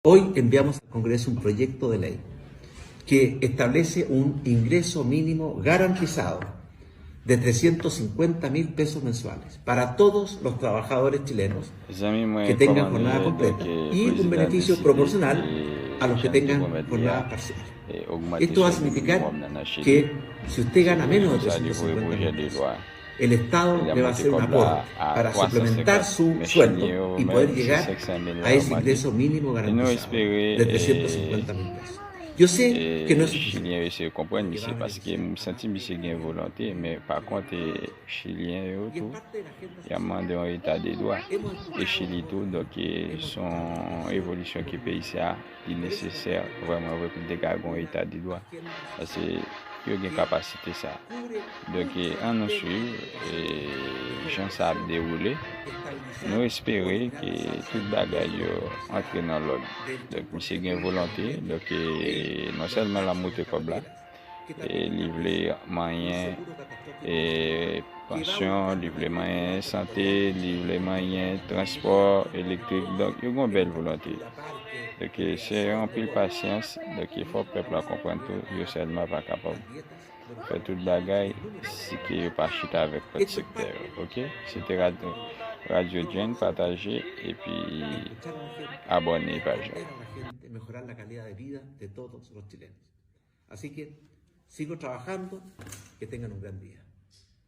Hoy enviamos al Congreso un proyecto de ley que establece un ingreso mínimo garantizado de 350.000 pesos mensuales para todos los trabajadores chilenos que tengan jornada completa y un beneficio proporcional a los que tengan jornada parcial. Esto va a significar que si usted gana menos de 350.000 pesos, el Estado le va a hacer un aporte para suplementar su sueldo y poder llegar a ese ingreso mínimo garantizado de 350.000 pesos. Yo sé que no es suficiente. Chilien ese kompren mi se paske m senti mi se gen volonté, men par kont Chilien yo tou, ya mande an etat de doa. Et Chili tou, donc son évolution qui pays ça, il nécessaire vraiment de garder un état de droit. Parce que il y a une capacité ça. Donc on nous suit et j'en sais dérouler. Nous espérons que tout bagage entre dans l'ordre. Donc monsieur gain volonté, donc non seulement la montée comme là, et livrer moyen et pension, livrer moyen santé, livrer moyen transport électrique. Donc il y a une belle volonté. Donc c'est un peu de patience. Donc il faut que le peuple comprenne tout. Il est seulement pas capable. Faire tout le bagage, c'est qu'il n'est pas chute avec votre secteur. Ok? C'était Radio Gen, partagez et puis abonnez page. Mejorar la calidad de vida de todos los chilenos. Así que sigo trabajando, que tengan un gran día.